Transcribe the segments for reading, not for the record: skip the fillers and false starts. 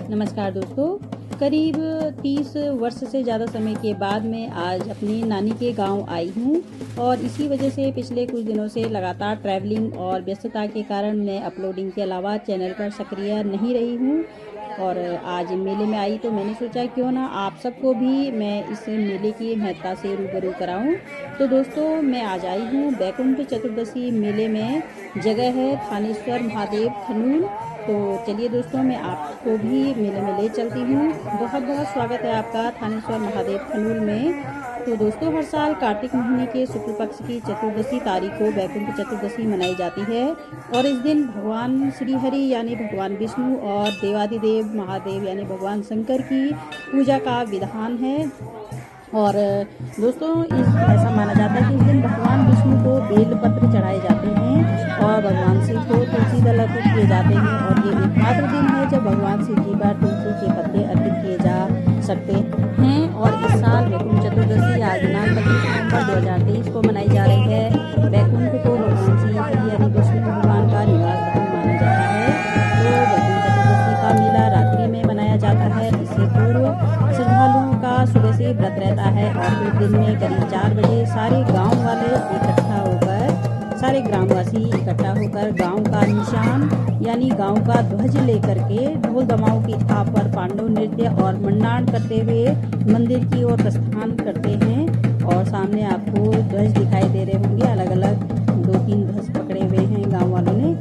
नमस्कार दोस्तों। करीब 30 वर्ष से ज़्यादा समय के बाद मैं आज अपनी नानी के गांव आई हूं और इसी वजह से पिछले कुछ दिनों से लगातार ट्रैवलिंग और व्यस्तता के कारण मैं अपलोडिंग के अलावा चैनल पर सक्रिय नहीं रही हूं। और आज मेले में आई तो मैंने सोचा क्यों ना आप सबको भी मैं इस मेले की महत्ता से रूबरू कराऊं। तो दोस्तों मैं आज आई हूं बैकुंठ चतुर्दशी मेले में। जगह है थानेश्वर महादेव खनूल। तो चलिए दोस्तों मैं आपको भी मेले में ले चलती हूँ। बहुत बहुत स्वागत है आपका थानेश्वर महादेव खनूल में। तो दोस्तों हर साल कार्तिक महीने के शुक्ल पक्ष की चतुर्दशी तारीख को बैकुंठ चतुर्दशी मनाई जाती है और इस दिन भगवान श्री हरि यानी भगवान विष्णु और देवादिदेव महादेव यानी भगवान शंकर की पूजा का विधान है। और दोस्तों ऐसा माना जाता है कि इस दिन भगवान विष्णु को बेलपत्र चढ़ाए जाते हैं और भगवान शिव को तुलसी दल अर्पित किए जाते हैं। और ये एकमात्र दिन है जब भगवान शिव जी पर तुलसी के पत्ते अर्पित किए जा सकते हैं। और इस साल बैकुंठ चतुर्दशी आज दिनांक 25 नवंबर 2023 को मनाई जा रही है। बैकुंठ को भगवान शिव यानी विष्णु भगवान का निवास धाम माना जाता है। तो बैकुंठ चतुर्दशी का मेला रात्रि में मनाया जाता है। इससे पूर्व श्रद्धालुओं का सुबह से व्रत रहता है और फिर दिन में करीब 4 बजे सारे ग्रामवासी इकट्ठा होकर गांव का निशान यानी गांव का ध्वज लेकर के ढोल दमाओं की थाप पर पांडव नृत्य और मंडाण करते हुए मंदिर की ओर प्रस्थान करते हैं। और सामने आपको ध्वज दिखाई दे रहे होंगे, अलग अलग 2-3 ध्वज पकड़े हुए हैं गाँव वालों ने।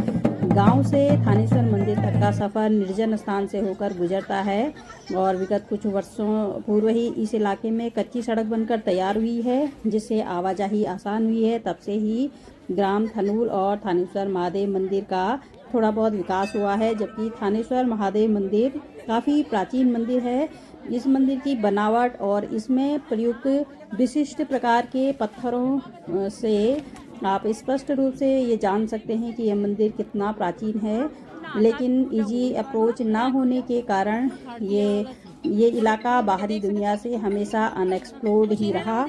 गांव से थानेश्वर मंदिर तक का सफ़र निर्जन स्थान से होकर गुजरता है और विगत कुछ वर्षों पूर्व ही इस इलाके में कच्ची सड़क बनकर तैयार हुई है जिससे आवाजाही आसान हुई है। तब से ही ग्राम थनूल और थानेश्वर महादेव मंदिर का थोड़ा बहुत विकास हुआ है। जबकि थानेश्वर महादेव मंदिर काफ़ी प्राचीन मंदिर है। इस मंदिर की बनावट और इसमें प्रयुक्त विशिष्ट प्रकार के पत्थरों से आप स्पष्ट रूप से ये जान सकते हैं कि यह मंदिर कितना प्राचीन है। लेकिन इजी अप्रोच ना होने के कारण ये इलाका बाहरी दुनिया से हमेशा अनएक्सप्लोर्ड ही रहा।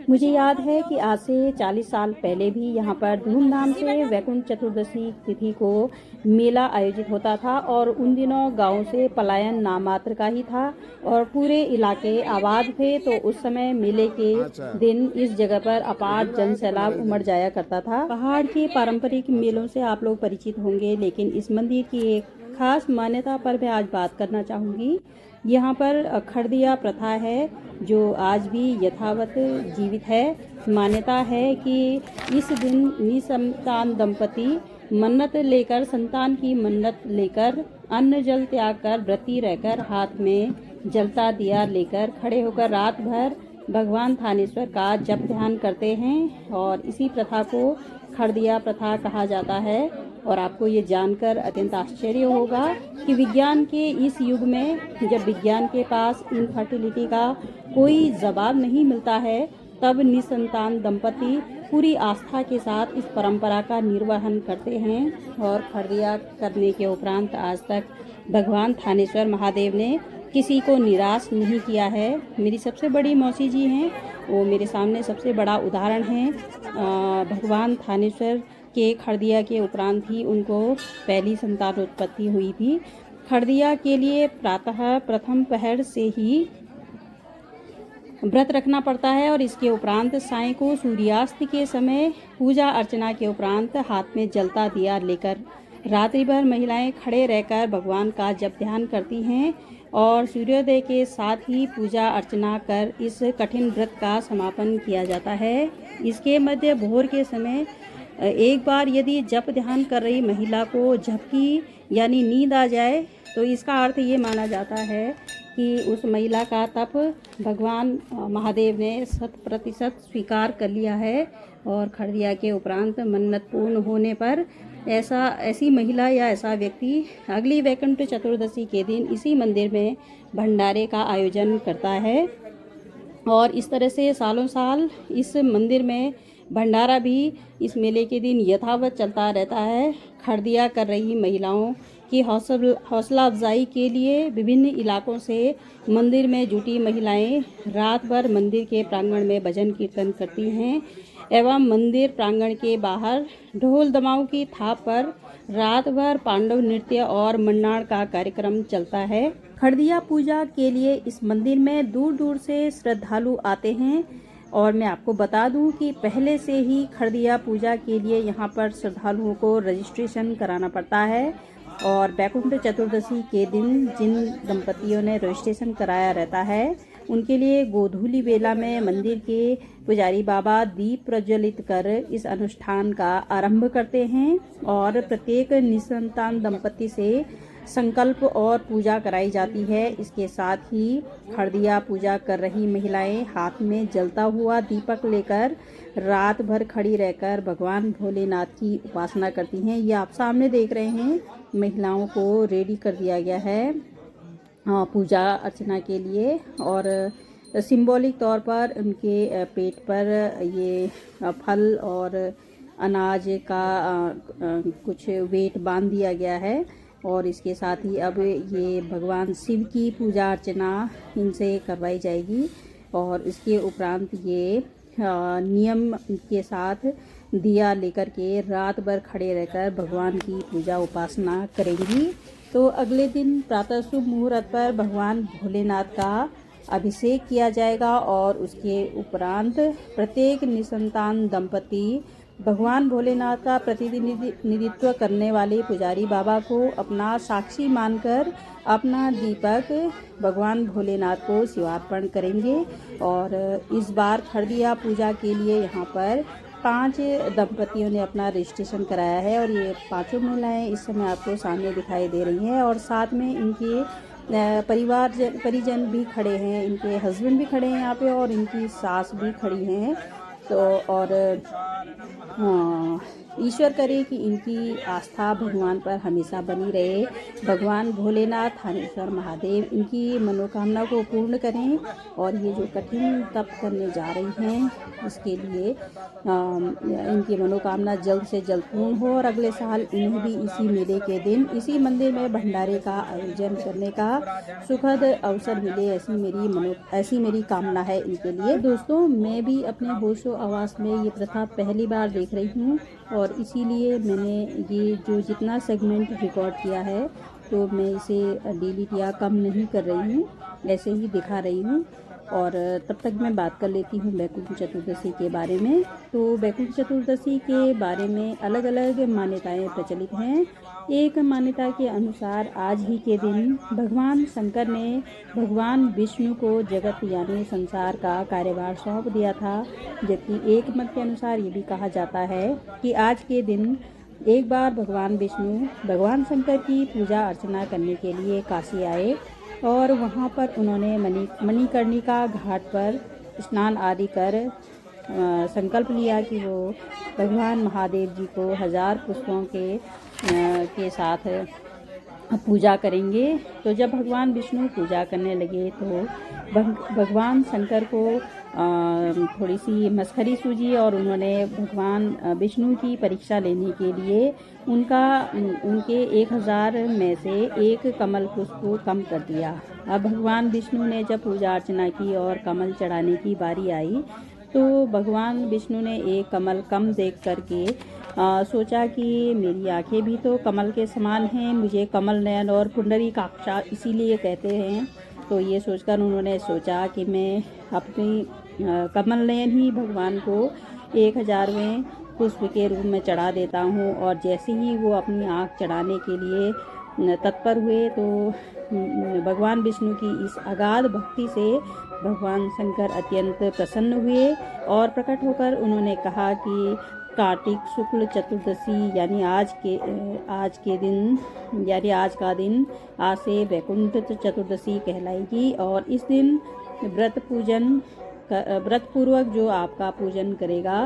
मुझे याद है कि आज से 40 साल पहले भी यहाँ पर धूमधाम से वैकुंठ चतुर्दशी तिथि को मेला आयोजित होता था और उन दिनों गांव से पलायन नामात्र का ही था और पूरे इलाके आबाद थे। तो उस समय मेले के दिन इस जगह पर अपार जन सैलाब उमड़ जाया करता था। पहाड़ के पारंपरिक मेलों से आप लोग परिचित होंगे, लेकिन इस मंदिर की एक खास मान्यता पर मैं आज बात करना चाहूँगी। यहाँ पर खड़दिया प्रथा है जो आज भी यथावत जीवित है। मान्यता है कि इस दिन निसंतान दंपति मन्नत लेकर संतान की मन्नत लेकर अन्न जल त्याग कर व्रती रहकर हाथ में जलता दिया लेकर खड़े होकर रात भर भगवान थानेश्वर का जप ध्यान करते हैं और इसी प्रथा को खड़दिया प्रथा कहा जाता है। और आपको ये जानकर अत्यंत आश्चर्य होगा कि विज्ञान के इस युग में जब विज्ञान के पास इनफर्टिलिटी का कोई जवाब नहीं मिलता है, तब निसंतान दंपति पूरी आस्था के साथ इस परंपरा का निर्वहन करते हैं। और खड़दिया करने के उपरांत आज तक भगवान थानेश्वर महादेव ने किसी को निराश नहीं किया है। मेरी सबसे बड़ी मौसी जी हैं, वो मेरे सामने सबसे बड़ा उदाहरण है। भगवान थानेश्वर के खड़दिया के उपरांत ही उनको पहली संतान उत्पत्ति हुई थी। खड़दिया के लिए प्रातः प्रथम पहर से ही व्रत रखना पड़ता है और इसके उपरांत साय को सूर्यास्त के समय पूजा अर्चना के उपरांत हाथ में जलता दिया लेकर रात्रि भर महिलाएं खड़े रहकर भगवान का जप ध्यान करती हैं और सूर्योदय के साथ ही पूजा अर्चना कर इस कठिन व्रत का समापन किया जाता है। इसके मध्य भोर के समय एक बार यदि जप ध्यान कर रही महिला को झपकी यानी नींद आ जाए तो इसका अर्थ ये माना जाता है कि उस महिला का तप भगवान महादेव ने 100% स्वीकार कर लिया है। और खड़दिया के उपरांत मन्नत पूर्ण होने पर ऐसी महिला या ऐसा व्यक्ति अगली वैकुंठ चतुर्दशी के दिन इसी मंदिर में भंडारे का आयोजन करता है। और इस तरह से सालों साल इस मंदिर में भंडारा भी इस मेले के दिन यथावत चलता रहता है। खड़दिया कर रही महिलाओं की हौसला अफजाई के लिए विभिन्न इलाकों से मंदिर में जुटी महिलाएं रात भर मंदिर के प्रांगण में भजन कीर्तन करती हैं एवं मंदिर प्रांगण के बाहर ढोल दमाऊ की थाप पर रात भर पांडव नृत्य और मंडाण का कार्यक्रम चलता है। खड़दिया पूजा के लिए इस मंदिर में दूर दूर से श्रद्धालु आते हैं और मैं आपको बता दूं कि पहले से ही खड़दिया पूजा के लिए यहाँ पर श्रद्धालुओं को रजिस्ट्रेशन कराना पड़ता है। और बैकुंठ चतुर्दशी के दिन जिन दंपतियों ने रजिस्ट्रेशन कराया रहता है उनके लिए गोधूली बेला में मंदिर के पुजारी बाबा दीप प्रज्वलित कर इस अनुष्ठान का आरंभ करते हैं और प्रत्येक निसंतान दंपति से संकल्प और पूजा कराई जाती है। इसके साथ ही खड़दिया पूजा कर रही महिलाएं हाथ में जलता हुआ दीपक लेकर रात भर खड़ी रहकर भगवान भोलेनाथ की उपासना करती हैं। ये आप सामने देख रहे हैं, महिलाओं को रेडी कर दिया गया है पूजा अर्चना के लिए और सिंबॉलिक तौर पर उनके पेट पर ये फल और अनाज का कुछ वेट बांध दिया गया है। और इसके साथ ही अब ये भगवान शिव की पूजा अर्चना इनसे करवाई जाएगी और इसके उपरांत ये नियम के साथ दिया लेकर के रात भर खड़े रहकर भगवान की पूजा उपासना करेंगी। तो अगले दिन प्रातः शुभ मुहूर्त पर भगवान भोलेनाथ का अभिषेक किया जाएगा और उसके उपरांत प्रत्येक निसंतान दंपति भगवान भोलेनाथ का प्रतिनिधित्व करने वाले पुजारी बाबा को अपना साक्षी मानकर अपना दीपक भगवान भोलेनाथ को शिवार्पण करेंगे। और इस बार खड़दिया पूजा के लिए यहाँ पर 5 दंपतियों ने अपना रजिस्ट्रेशन कराया है और ये पांचों महिलाएं इस समय आपको सामने दिखाई दे रही हैं और साथ में इनके परिजन भी खड़े हैं, इनके हस्बैंड भी खड़े हैं यहाँ पे और इनकी सास भी खड़ी हैं। तो और ईश्वर करे कि इनकी आस्था भगवान पर हमेशा बनी रहे। भगवान भोलेनाथ थानेश्वर महादेव इनकी मनोकामना को पूर्ण करें और ये जो कठिन तप करने जा रही हैं इसके लिए इनकी मनोकामना जल्द से जल्द पूर्ण हो और अगले साल इन्हें भी इसी मेले के दिन इसी मंदिर में भंडारे का आयोजन करने का सुखद अवसर मिले, ऐसी मेरी कामना है इनके लिए। दोस्तों, मैं भी अपने होशो आवास में ये प्रथा पहली बार देख रही हूँ और इसीलिए मैंने ये जो जितना सेगमेंट रिकॉर्ड किया है तो मैं इसे डिलीट या कम नहीं कर रही हूँ, ऐसे ही दिखा रही हूँ। और तब तक मैं बात कर लेती हूँ बैकुंठ चतुर्दशी के बारे में। तो बैकुंठ चतुर्दशी के बारे में अलग अलग मान्यताएं प्रचलित हैं। एक मान्यता के अनुसार आज ही के दिन भगवान शंकर ने भगवान विष्णु को जगत यानी संसार का कार्यभार सौंप दिया था, जबकि एक मत के अनुसार ये भी कहा जाता है कि आज के दिन एक बार भगवान विष्णु भगवान शंकर की पूजा अर्चना करने के लिए काशी आए और वहाँ पर उन्होंने मणिकर्णिका घाट पर स्नान आदि कर संकल्प लिया कि वो भगवान महादेव जी को 1000 पुष्पों के साथ पूजा करेंगे। तो जब भगवान विष्णु पूजा करने लगे तो भगवान शंकर को थोड़ी सी मस्खरी सूझी और उन्होंने भगवान विष्णु की परीक्षा लेने के लिए उनके 1000 में से एक कमल पुष्प को कम कर दिया। अब भगवान विष्णु ने जब पूजा अर्चना की और कमल चढ़ाने की बारी आई तो भगवान विष्णु ने एक कमल कम देख करके सोचा कि मेरी आंखें भी तो कमल के समान हैं, मुझे कमल नयन और पुंडरीकाक्षा इसीलिए कहते हैं। तो ये सोचकर उन्होंने सोचा कि मैं अपनी कमल नयन ही भगवान को 1000वें पुष्प के रूप में चढ़ा देता हूँ। और जैसे ही वो अपनी आँख चढ़ाने के लिए तत्पर हुए तो भगवान विष्णु की इस अगाध भक्ति से भगवान शंकर अत्यंत प्रसन्न हुए और प्रकट होकर उन्होंने कहा कि कार्तिक शुक्ल चतुर्दशी यानी आज का दिन आज से बैकुंठ चतुर्दशी कहलाएगी और इस दिन व्रत पूर्वक जो आपका पूजन करेगा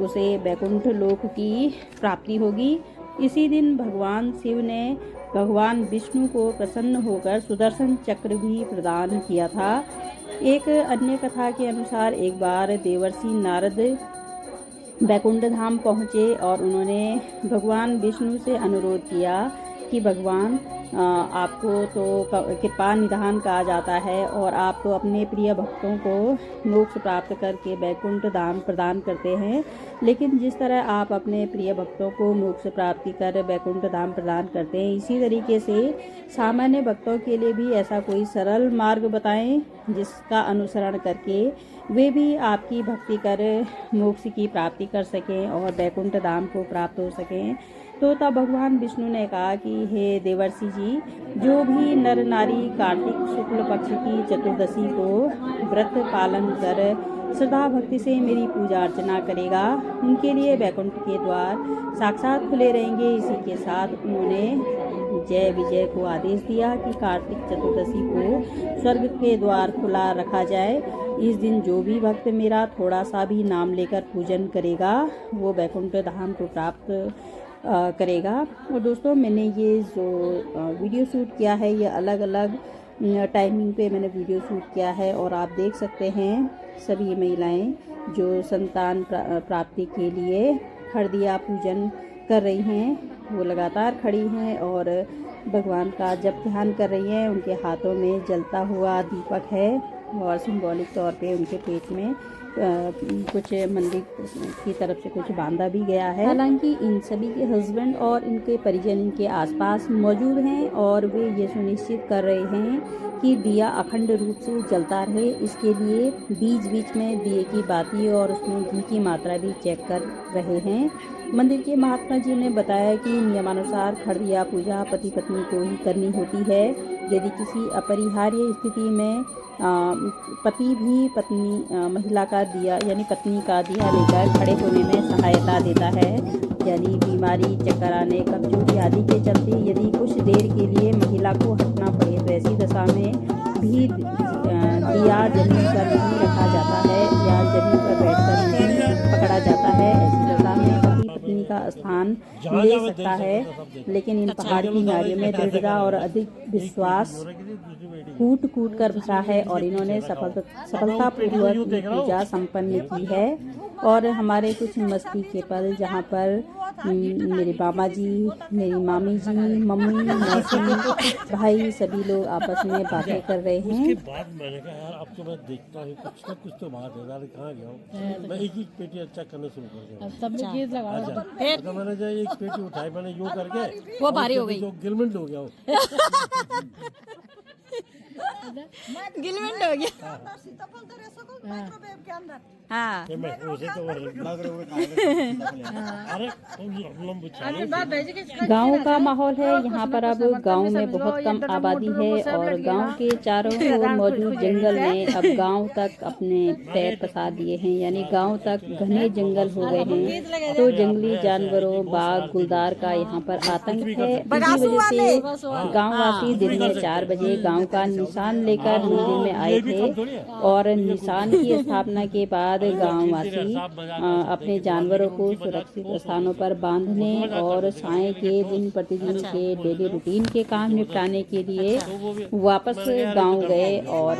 उसे बैकुंठ लोक की प्राप्ति होगी। इसी दिन भगवान शिव ने भगवान विष्णु को प्रसन्न होकर सुदर्शन चक्र भी प्रदान किया था। एक अन्य कथा के अनुसार एक बार देवर्षि नारद बैकुंठ धाम पहुँचे और उन्होंने भगवान विष्णु से अनुरोध किया कि भगवान आपको तो कृपा निधान कहा जाता है और आप तो अपने प्रिय भक्तों को मोक्ष प्राप्त करके वैकुंठ धाम प्रदान करते हैं। लेकिन जिस तरह आप अपने प्रिय भक्तों को मोक्ष प्राप्ति कर वैकुंठ धाम प्रदान करते हैं, इसी तरीके से सामान्य भक्तों के लिए भी ऐसा कोई सरल मार्ग बताएं जिसका अनुसरण करके वे भी आपकी भक्ति कर मोक्ष की प्राप्ति कर सकें और वैकुंठ धाम को प्राप्त हो सकें। तो तब भगवान विष्णु ने कहा कि हे देवर्षि जी, जो भी नर नारी कार्तिक शुक्ल पक्ष की चतुर्दशी को व्रत पालन कर श्रद्धा भक्ति से मेरी पूजा अर्चना करेगा, उनके लिए वैकुंठ के द्वार साक्षात खुले रहेंगे। इसी के साथ उन्होंने जय विजय को आदेश दिया कि कार्तिक चतुर्दशी को स्वर्ग के द्वार खुला रखा जाए। इस दिन जो भी भक्त मेरा थोड़ा सा भी नाम लेकर पूजन करेगा वो वैकुंठ धाम को प्राप्त करेगा। और दोस्तों, मैंने ये जो वीडियो शूट किया है ये अलग अलग टाइमिंग पे मैंने वीडियो शूट किया है और आप देख सकते हैं सभी महिलाएं जो संतान प्राप्ति के लिए हरदिया पूजन कर रही हैं वो लगातार खड़ी हैं और भगवान का जप ध्यान कर रही हैं। उनके हाथों में जलता हुआ दीपक है और सिंबॉलिक तौर पे उनके पेट में कुछ मंदिर की तरफ से कुछ बांधा भी गया है। हालांकि इन सभी के हस्बैंड और इनके परिजन इनके आसपास मौजूद हैं और वे ये सुनिश्चित कर रहे हैं कि दिया अखंड रूप से जलता रहे। इसके लिए बीच बीच में दिए की बाती और उसमें घी की मात्रा भी चेक कर रहे हैं। मंदिर के महात्मा जी ने बताया कि नियमानुसार हरदिया पूजा पति पत्नी को ही करनी होती है। यदि किसी अपरिहार्य स्थिति में पति भी पत्नी महिला का दिया यानी पत्नी का दिया लेकर खड़े होने में सहायता देता है, यानी बीमारी, चक्कर आने, कमजोरी आदि के चलते यदि कुछ देर के लिए महिला को हटना पड़े तो ऐसी दशा में भी दिया जमीन पर नहीं रखा जाता है या जमीन पर बैठकर नहीं पकड़ा जाता है। ऐसी दशा में पति पत्नी का स्थान ले सकता है। लेकिन इन पहाड़ी नारियों में दृढ़ता और अधिक विश्वास कूट कूट कर भरा है और इन्होंने सफलतापूर्वक पूजा संपन्न की है। और हमारे कुछ मस्ती के पल जहाँ पर मेरे मामा जी, मेरी मामी जी, मम्मी, मौसी, भाई सभी लोग आपस में बातें कर रहे हैं। उसके बाद मैंने कहा यार अब तो मैं देखता हूँ कुछ ना कुछ तो बात है यार, कहाँ गया हूँ मैं। एक पेटी अच्छा करना शुरू कर दिया। तो मैंने जब एक पेटी उठाई मैंने यूँ करके वो भारी हो गई, जो गिलमेंट हो गया गिलमेंट हो गया। हाँ गांव का माहौल है यहाँ पर। अब गांव में बहुत कम आबादी है और गांव के चारों ओर मौजूद जंगल में अब गांव तक अपने पैर पसार दिए हैं, यानी गांव तक घने जंगल हो गए हैं। तो जंगली जानवरों, बाघ, गुलदार का यहाँ पर आतंक है। इसी वजह से गांववासी दिन में 4 बजे गांव का निशान लेकर मंदिर में आए थे और निशान की स्थापना के बाद गांववासी अपने जानवरों को सुरक्षित स्थानों पर बांधने और साय के दिन प्रतिदिन के डेली रूटीन के काम निपटाने के लिए वापस गांव गए और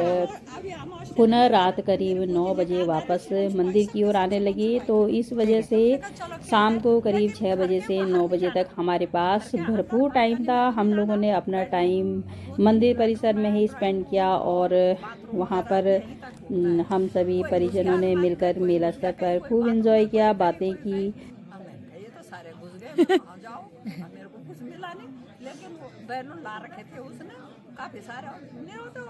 पुनः रात करीब 9 बजे वापस मंदिर की ओर आने लगे। तो इस वजह से शाम को करीब 6 बजे से 9 बजे तक हमारे पास भरपूर टाइम था। हम लोगों ने अपना टाइम मंदिर परिसर में ही स्पेंड किया और वहाँ पर हम सभी परिजनों ने मिलकर मेला स्थल पर खूब एंजॉय किया, बातें की। ये तो सारे घुस गए, जाओ मेरे को कुछ मिला नहीं, लेकिन वो बैलून ला रखे थे उसने काफी सारे, मेरे तो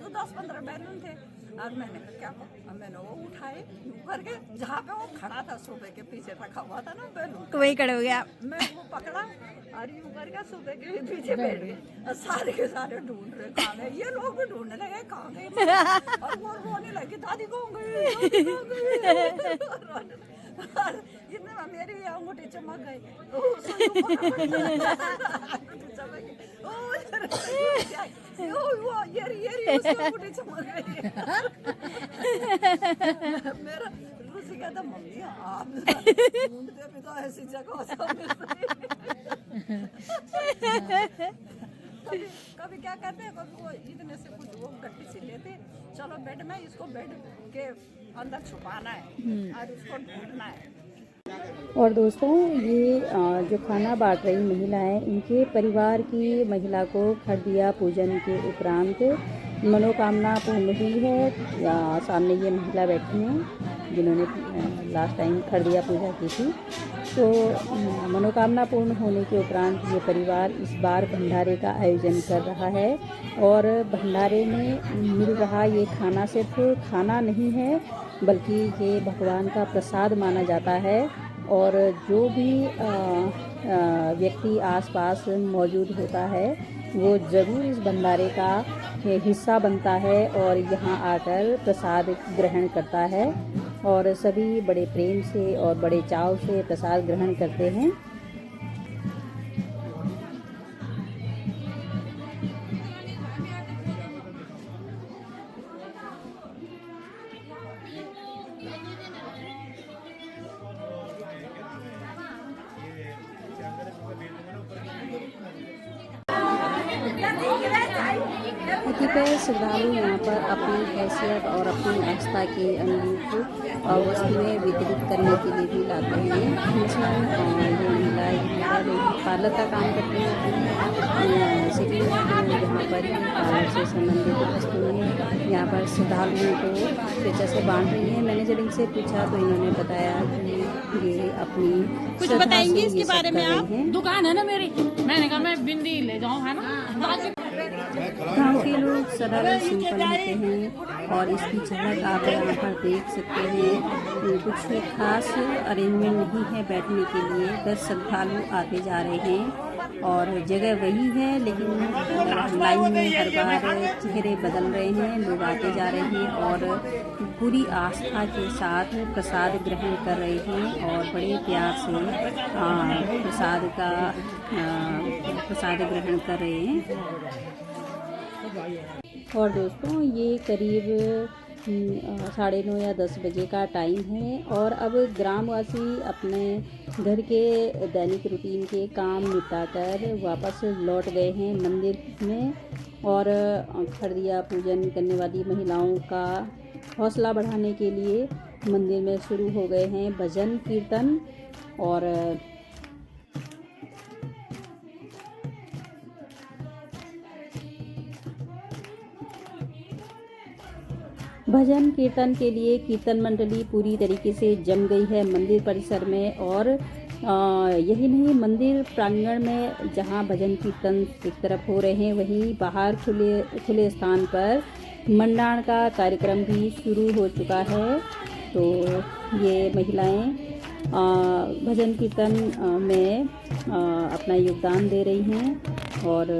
10-15 बैलून थे। और मैंने क्या मैंने वो उठाए करके जहाँ पे वो खड़ा था सोफे के पीछे रखा हुआ था ना बैलून, तो वही खड़े हो गया। मैं वो पकड़ा और यूं करके सोफे के पीछे बैठ गए। सारे के सारे ढूंढ रहे कहाँ गए, ये लोग भी ढूंढने लगे कहाँ गए और वो रोने लगी दादी कहाँ गई। इतने में मेरी अंगूठी चमक गई। अंगूठी चमक गई। मेरा रूसी कहता मम्मी आप ढूंढते भी तो ऐसी जगह कभी क्या करते हैं, कभी वो इतने से कुछ वो गट्टी सी लेते, चलो बेड में इसको बेड के अंदर छुपाना है और इसको ढूंढना है। और दोस्तों ये जो खाना बांट रही महिला है, इनके परिवार की महिला को खरदिया पूजन के उपरांत मनोकामना पूर्ण हुई है। या सामने ये महिला बैठी हैं जिन्होंने लास्ट टाइम खरदिया पूजा की थी। तो मनोकामना पूर्ण होने के उपरांत ये परिवार इस बार भंडारे का आयोजन कर रहा है। और भंडारे में मिल रहा ये खाना सिर्फ खाना नहीं है, बल्कि ये भगवान का प्रसाद माना जाता है। और जो भी व्यक्ति आसपास मौजूद होता है वो ज़रूर इस भंडारे का हिस्सा बनता है और यहाँ आकर प्रसाद ग्रहण करता है। और सभी बड़े प्रेम से और बड़े चाव से प्रसाद ग्रहण करते हैं। कतिपय श्रद्धालु यहाँ पर अपनी हैसियत और अपनी आस्था के अनुरूप वस्तुएं वितरित करने के लिए भी लाते हैं। जिसमें ये महिला पार्लर का काम करती है। सिटी में यहाँ पर पार्लर से संबंधित वस्तुएं यहाँ पर श्रद्धालुओं को स्वेच्छा से बांट रही हैं। मैंने जब इनसे पूछा तो इन्होंने बताया कि ये अपनी कुछ बताएंगे इसके बारे में आप? दुकान है ना मेरी, मैंने कहा मैं बिंदी ले जाऊँ, है ना। गाँव के लोग सरल सिंपल होते हैं और इसकी झलक आप यहाँ पर देख सकते हैं। कुछ खास अरेंजमेंट नहीं है बैठने के लिए, बस श्रद्धालु आते जा रहे हैं और जगह वही है, लेकिन लाइन में हर बार चेहरे बदल रहे हैं, लोग आते जा रहे हैं और पूरी आस्था के साथ प्रसाद ग्रहण कर रहे हैं और बड़े प्यार से प्रसाद ग्रहण कर रहे हैं। और दोस्तों ये करीब 9:30 या 10 बजे का टाइम है और अब ग्रामवासी अपने घर के दैनिक रूटीन के काम निपटाकर वापस लौट गए हैं मंदिर में। और खरदिया पूजन करने वाली महिलाओं का हौसला बढ़ाने के लिए मंदिर में शुरू हो गए हैं भजन कीर्तन। और भजन कीर्तन के लिए कीर्तन मंडली पूरी तरीके से जम गई है मंदिर परिसर में। और यही नहीं, मंदिर प्रांगण में जहां भजन कीर्तन एक तरफ हो रहे हैं, वहीं बाहर खुले स्थान पर मंडाण का कार्यक्रम भी शुरू हो चुका है। तो ये महिलाएं भजन कीर्तन में अपना योगदान दे रही हैं और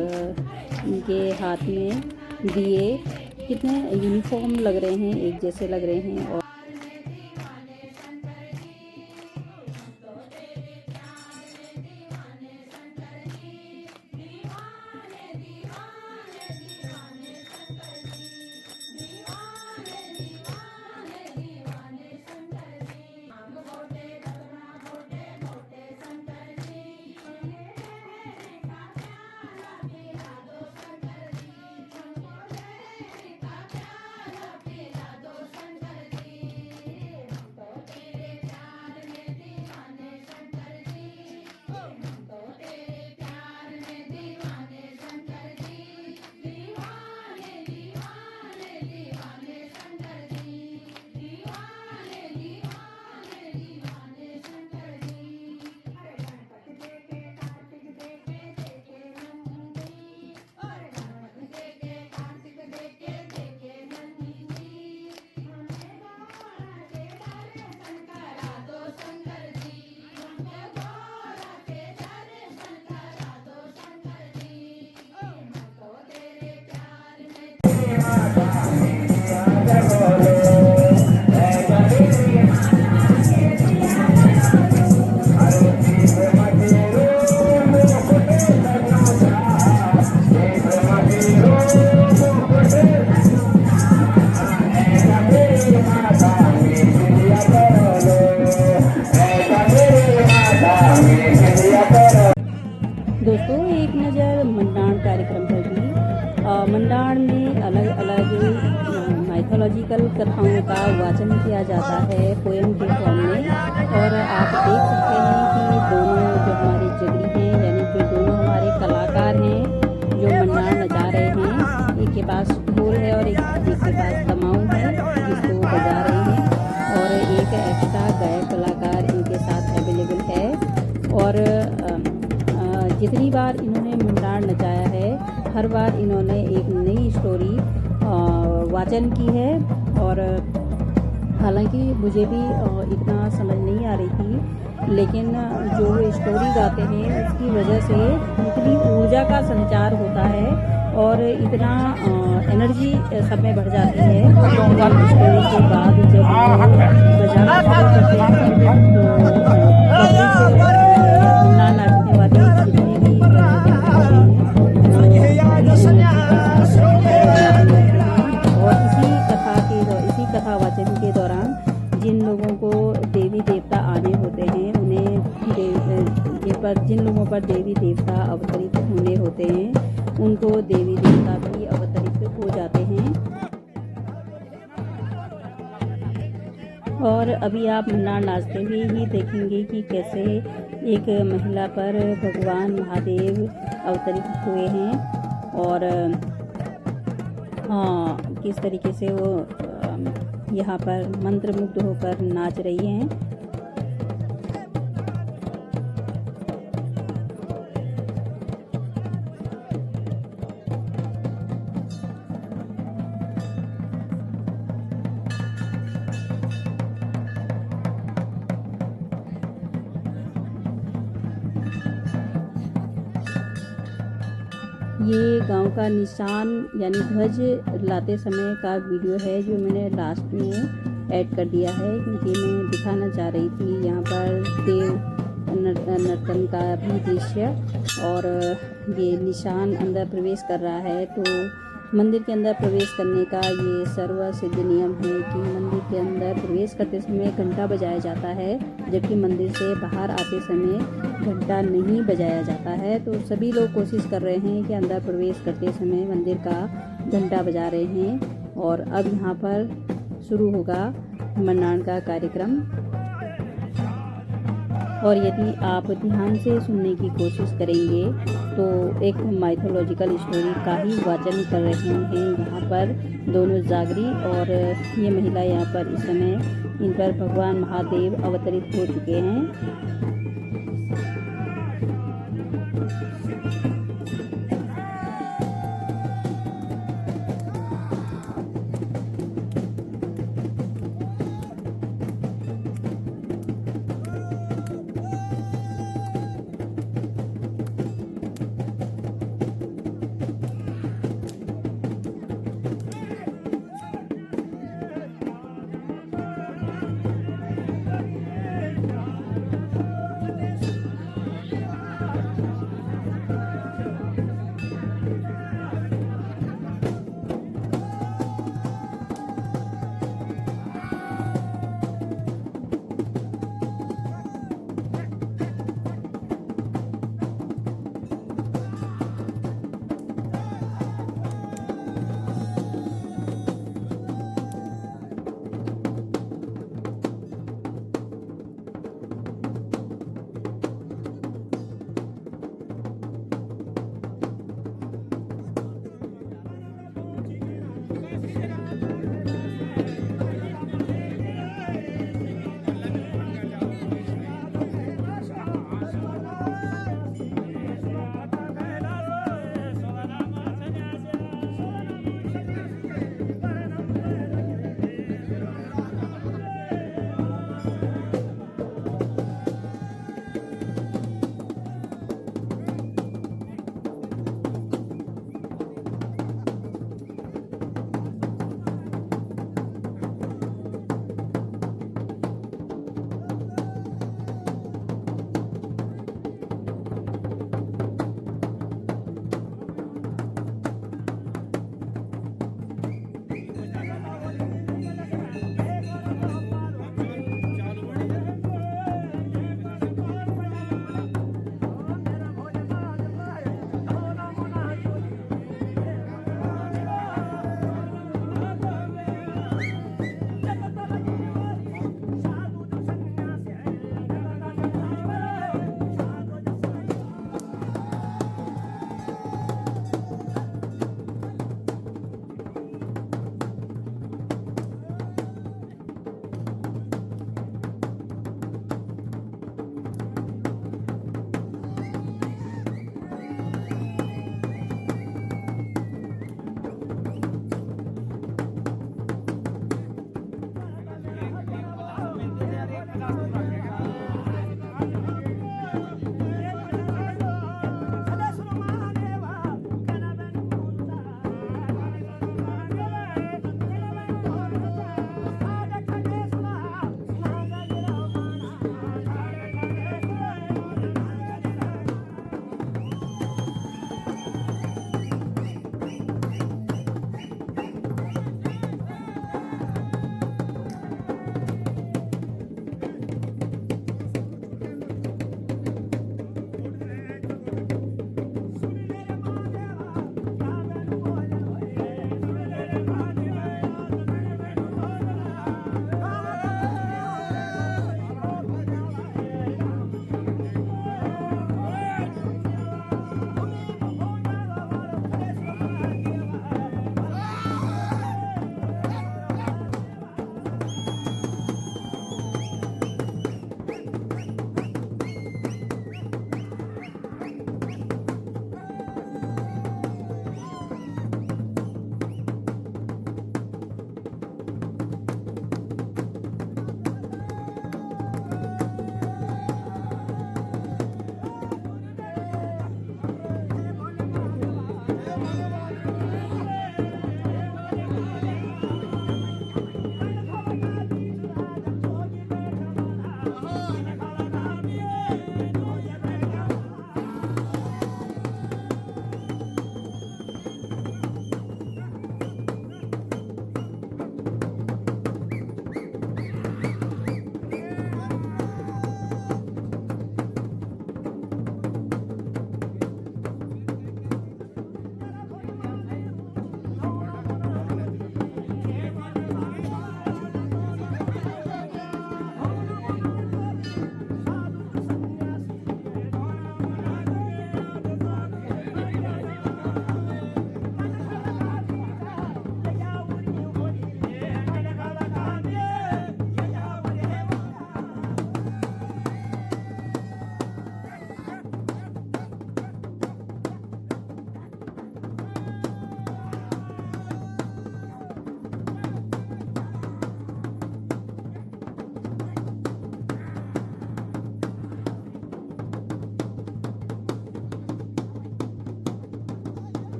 इनके हाथ में दिए कितने यूनिफॉर्म लग रहे हैं, एक जैसे लग रहे हैं। और दोस्तों एक नज़र मंडाण कार्यक्रम पर भी। मंडाण में अलग अलग माइथोलॉजी माइथोलॉजिकल कथाओं का वाचन किया जाता है पोएम के फॉर्म में। और आप देख सकते हैं कि दोनों जो हमारे जगरी हैं, यानी जो दोनों हमारे कलाकार हैं जो मन्नार नचा रहे हैं, एक के पास ढोल है और एक के पास दमाऊ है जिसको बजा रहे हैं, और एक एक्स्ट्रा गायक कलाकार इनके साथ अवेलेबल है। और जितनी बार इन्होंने मन्नार नचाया है, हर बार इन्होंने एक नई स्टोरी वाचन की है। और हालांकि मुझे भी इतना समझ नहीं आ रही थी, लेकिन जो वो स्टोरी गाते हैं उसकी वजह से इतनी ऊर्जा का संचार होता है और इतना एनर्जी सब में बढ़ जाती है। स्टोरी के बाद जब वो बजाना शुरू करते हैं तो मुन्ना नाचने वाले जितने भी इसी कथा वाचन के दौरान जिन लोगों को देवी देवता आने होते हैं, जिन लोगों पर देवी देवता अवतरित होने होते हैं, उनको देवी देवता भी अवतरित हो जाते हैं। और अभी आप मन्नार नाचते हुए ही देखेंगे कि कैसे एक महिला पर भगवान महादेव अवतरित हुए हैं और किस तरीके से वो यहाँ पर मंत्रमुग्ध होकर नाच रही हैं। ये गांव का निशान यानी ध्वज लाते समय का वीडियो है जो मैंने लास्ट में ऐड कर दिया है, क्योंकि मैं दिखाना चाह रही थी यहाँ पर देव नर्तन का भी दृश्य। और ये निशान अंदर प्रवेश कर रहा है, तो मंदिर के अंदर प्रवेश करने का ये सर्वसिद्ध नियम है कि मंदिर के अंदर प्रवेश करते समय घंटा बजाया जाता है, जबकि मंदिर से बाहर आते समय घंटा नहीं बजाया जाता है। तो सभी लोग कोशिश कर रहे हैं कि अंदर प्रवेश करते समय मंदिर का घंटा बजा रहे हैं। और अब यहाँ पर शुरू होगा मन्नार का कार्यक्रम। और यदि आप ध्यान से सुनने की कोशिश करेंगे तो एक माइथोलॉजिकल स्टोरी का ही वाचन कर रहे हैं यहाँ पर दोनों जागरी। और ये महिला यहाँ पर इस समय इन पर भगवान महादेव अवतरित हो चुके हैं।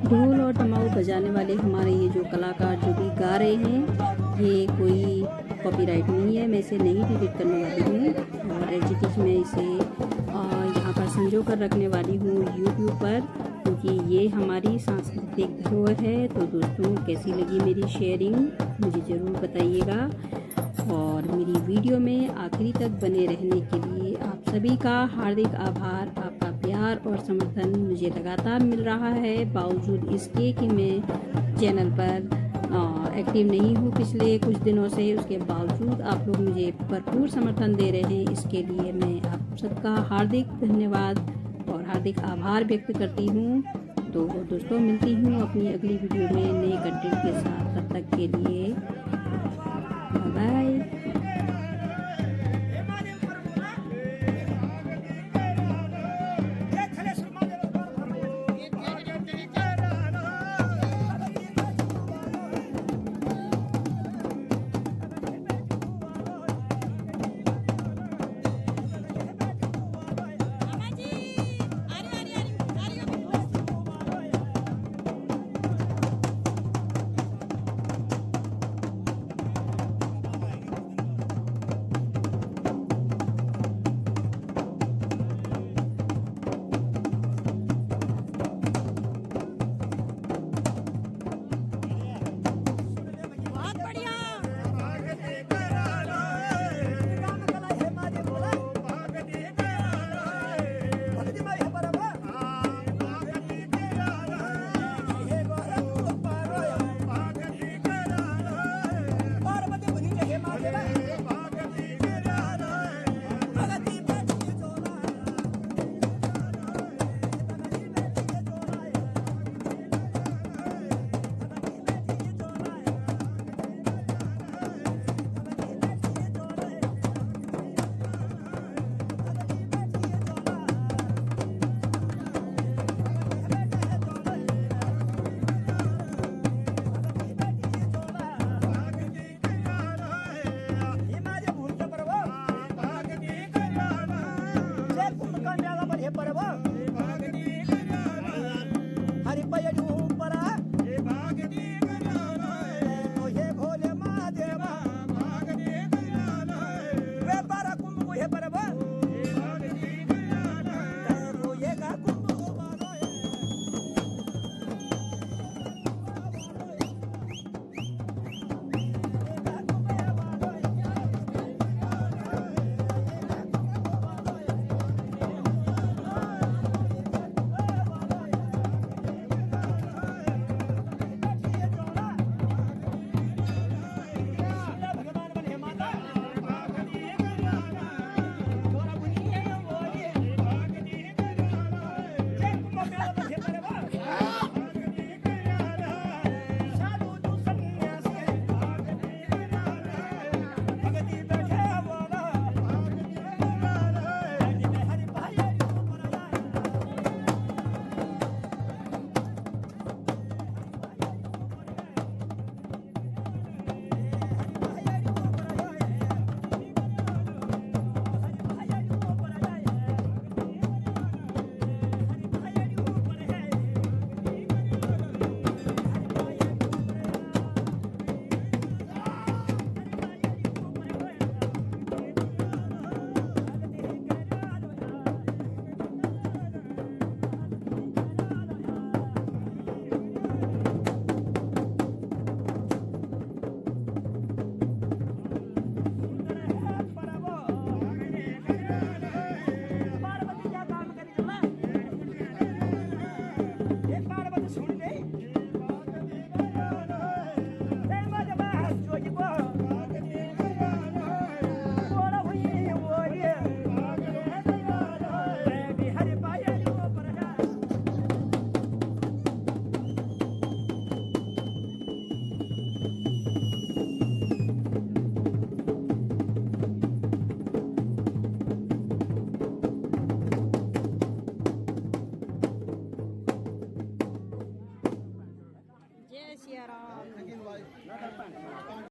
ढोल और दमाऊ बजाने वाले हमारे ये जो कलाकार जो भी गा रहे हैं, ये कोई कॉपीराइट नहीं है, मैं इसे नहीं डिलीट करने वाली हूँ और एज इट इज़ मैं इसे यहाँ पर संजो कर रखने वाली हूँ यूट्यूब पर, क्योंकि ये हमारी सांस्कृतिक धरोहर है। तो दोस्तों, कैसी लगी मेरी शेयरिंग मुझे ज़रूर बताइएगा और मेरी वीडियो में आखिरी तक बने रहने के लिए आप सभी का हार्दिक आभार। आपका प्यार और समर्थन मुझे लगातार मिल रहा है, बावजूद इसके कि मैं चैनल पर एक्टिव नहीं हूँ पिछले कुछ दिनों से, उसके बावजूद आप लोग मुझे भरपूर समर्थन दे रहे हैं। इसके लिए मैं आप सबका हार्दिक धन्यवाद और हार्दिक आभार व्यक्त करती हूँ। तो दोस्तों, मिलती हूँ अपनी अगली वीडियो में नए कंटेंट के साथ। तब तक के लिए